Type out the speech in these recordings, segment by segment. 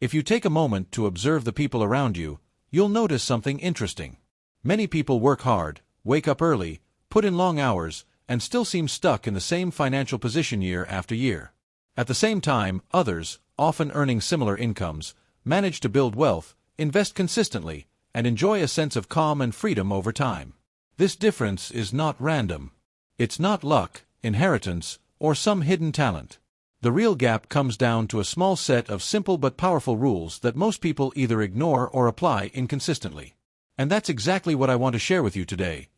If you take a moment to observe the people around you, you'll notice something interesting. Many people work hard, wake up early, put in long hours, and still seem stuck in the same financial position year after year. At the same time, others, often earning similar incomes, manage to build wealth, invest consistently, and enjoy a sense of calm and freedom over time. This difference is not random. It's not luck, inheritance, or some hidden talent. The real gap comes down to a small set of simple but powerful rules that most people either ignore or apply inconsistently. And that's exactly what I want to share with you today.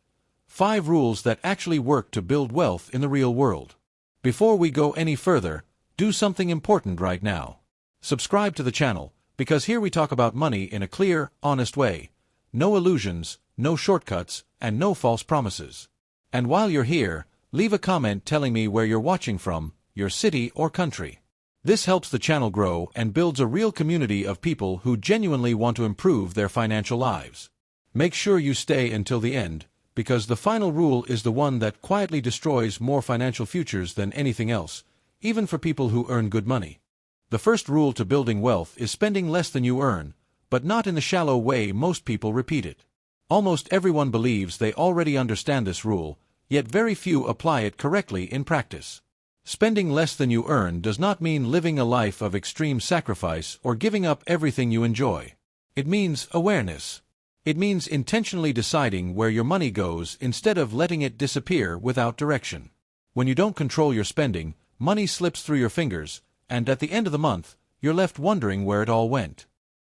5 rules that actually work to build wealth in the real world. Before we go any further, do something important right now. Subscribe to the channel, because here we talk about money in a clear, honest way. No illusions, no shortcuts, and no false promises. And while you're here, leave a comment telling me where you're watching from, your city or country. This helps the channel grow and builds a real community of people who genuinely want to improve their financial lives. Make sure you stay until the end, because the final rule is the one that quietly destroys more financial futures than anything else, even for people who earn good money. The first rule to building wealth is spending less than you earn, but not in the shallow way most people repeat it. Almost everyone believes they already understand this rule, yet very few apply it correctly in practice. Spending less than you earn does not mean living a life of extreme sacrifice or giving up everything you enjoy. It means awareness. It means intentionally deciding where your money goes instead of letting it disappear without direction. When you don't control your spending, money slips through your fingers, and at the end of the month, you're left wondering where it all went.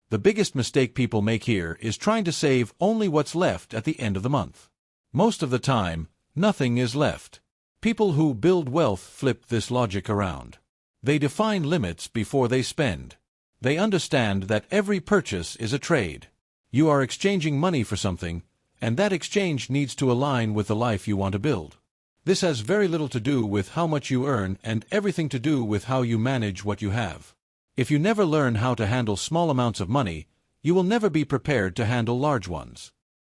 The biggest mistake people make here is trying to save only what's left at the end of the month. Most of the time, nothing is left. People who build wealth flip this logic around. They define limits before they spend. They understand that every purchase is a trade. You are exchanging money for something, and that exchange needs to align with the life you want to build. This has very little to do with how much you earn and everything to do with how you manage what you have. If you never learn how to handle small amounts of money, you will never be prepared to handle large ones.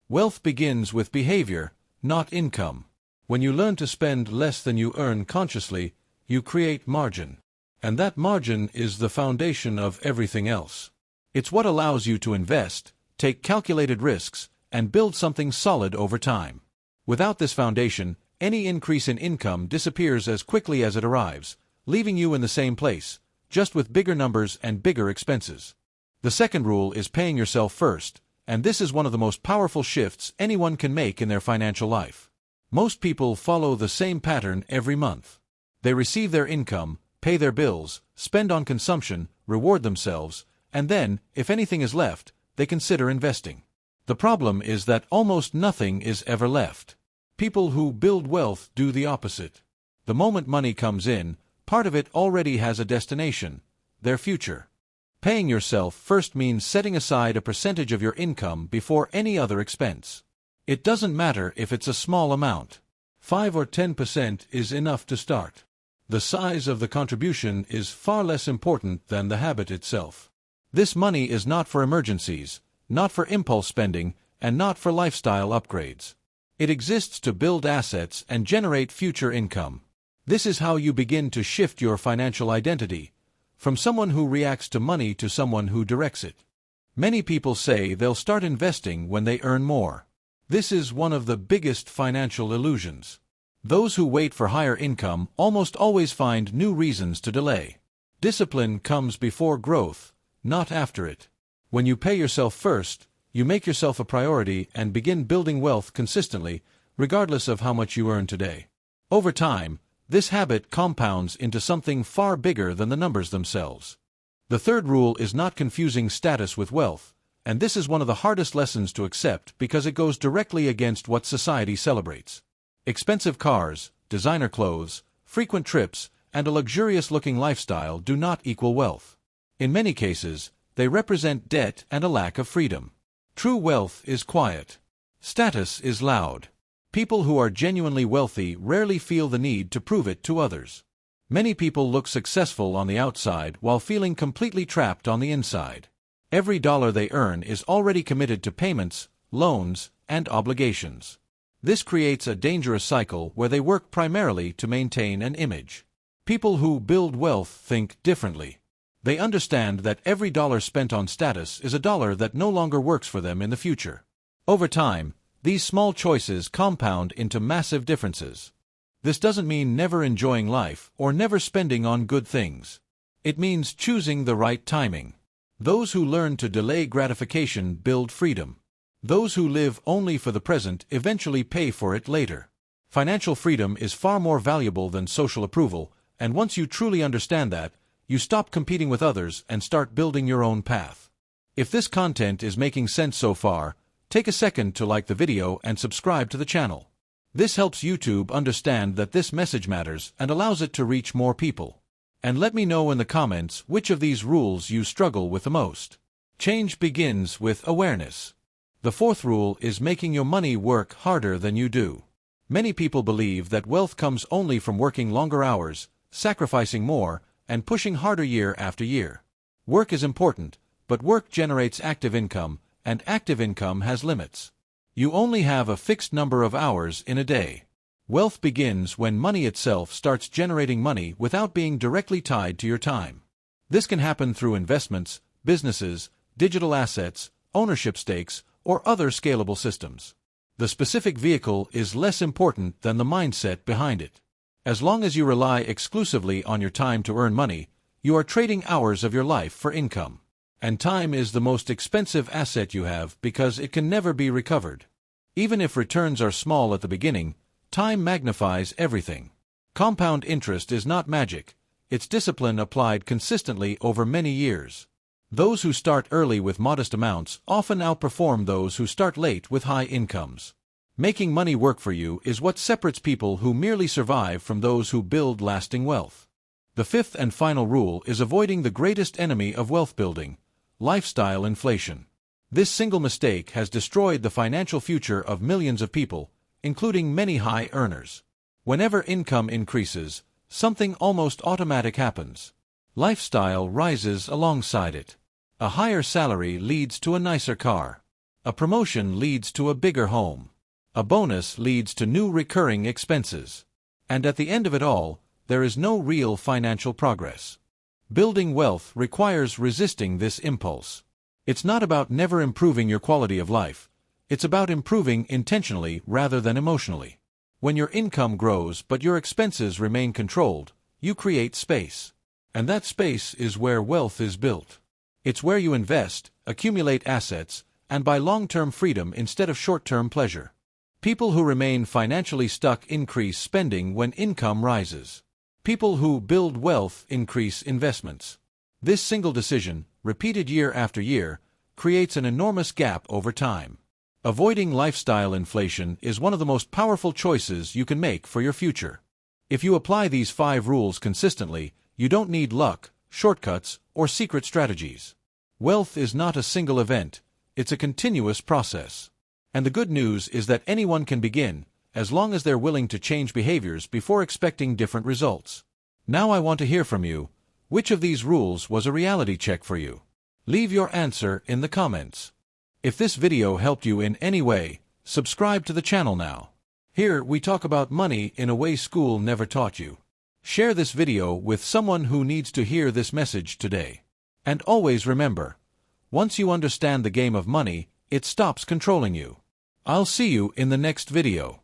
Wealth begins with behavior, not income. When you learn to spend less than you earn consciously, you create margin. And that margin is the foundation of everything else. It's what allows you to invest, take calculated risks, and build something solid over time. Without this foundation, any increase in income disappears as quickly as it arrives, leaving you in the same place, just with bigger numbers and bigger expenses. The second rule is paying yourself first, and this is one of the most powerful shifts anyone can make in their financial life. Most people follow the same pattern every month. They receive their income, pay their bills, spend on consumption, reward themselves, and then, if anything is left, they consider investing. The problem is that almost nothing is ever left. People who build wealth do the opposite. The moment money comes in, part of it already has a destination, their future. Paying yourself first means setting aside a percentage of your income before any other expense. It doesn't matter if it's a small amount. 5 or 10% is enough to start. The size of the contribution is far less important than the habit itself. This money is not for emergencies, not for impulse spending, and not for lifestyle upgrades. It exists to build assets and generate future income. This is how you begin to shift your financial identity, from someone who reacts to money to someone who directs it. Many people say they'll start investing when they earn more. This is one of the biggest financial illusions. Those who wait for higher income almost always find new reasons to delay. Discipline comes before growth, not after it. When you pay yourself first, you make yourself a priority and begin building wealth consistently, regardless of how much you earn today. Over time, this habit compounds into something far bigger than the numbers themselves. The third rule is not confusing status with wealth, and this is one of the hardest lessons to accept because it goes directly against what society celebrates. Expensive cars, designer clothes, frequent trips, and a luxurious-looking lifestyle do not equal wealth. In many cases, they represent debt and a lack of freedom. True wealth is quiet. Status is loud. People who are genuinely wealthy rarely feel the need to prove it to others. Many people look successful on the outside while feeling completely trapped on the inside. Every dollar they earn is already committed to payments, loans, and obligations. This creates a dangerous cycle where they work primarily to maintain an image. People who build wealth think differently. They understand that every dollar spent on status is a dollar that no longer works for them in the future. Over time, these small choices compound into massive differences. This doesn't mean never enjoying life or never spending on good things. It means choosing the right timing. Those who learn to delay gratification build freedom. Those who live only for the present eventually pay for it later. Financial freedom is far more valuable than social approval, and once you truly understand that, you stop competing with others and start building your own path. If this content is making sense so far, take a second to like the video and subscribe to the channel. This helps YouTube understand that this message matters and allows it to reach more people. And let me know in the comments which of these rules you struggle with the most. Change begins with awareness. The fourth rule is making your money work harder than you do. Many people believe that wealth comes only from working longer hours, sacrificing more, and pushing harder year after year. Work is important, but work generates active income, and active income has limits. You only have a fixed number of hours in a day. Wealth begins when money itself starts generating money without being directly tied to your time. This can happen through investments, businesses, digital assets, ownership stakes, or other scalable systems. The specific vehicle is less important than the mindset behind it. As long as you rely exclusively on your time to earn money, you are trading hours of your life for income. And time is the most expensive asset you have because it can never be recovered. Even if returns are small at the beginning, time magnifies everything. Compound interest is not magic. It's discipline applied consistently over many years. Those who start early with modest amounts often outperform those who start late with high incomes. Making money work for you is what separates people who merely survive from those who build lasting wealth. The fifth and final rule is avoiding the greatest enemy of wealth building: lifestyle inflation. This single mistake has destroyed the financial future of millions of people, including many high earners. Whenever income increases, something almost automatic happens. Lifestyle rises alongside it. A higher salary leads to a nicer car. A promotion leads to a bigger home. A bonus leads to new recurring expenses. And at the end of it all, there is no real financial progress. Building wealth requires resisting this impulse. It's not about never improving your quality of life. It's about improving intentionally rather than emotionally. When your income grows but your expenses remain controlled, you create space. And that space is where wealth is built. It's where you invest, accumulate assets, and buy long-term freedom instead of short-term pleasure. People who remain financially stuck increase spending when income rises. People who build wealth increase investments. This single decision, repeated year after year, creates an enormous gap over time. Avoiding lifestyle inflation is one of the most powerful choices you can make for your future. If you apply these 5 rules consistently, you don't need luck, shortcuts, or secret strategies. Wealth is not a single event, it's a continuous process. And the good news is that anyone can begin, as long as they're willing to change behaviors before expecting different results. Now I want to hear from you. Which of these rules was a reality check for you? Leave your answer in the comments. If this video helped you in any way, subscribe to the channel now. Here we talk about money in a way school never taught you. Share this video with someone who needs to hear this message today. And always remember, once you understand the game of money, it stops controlling you. I'll see you in the next video.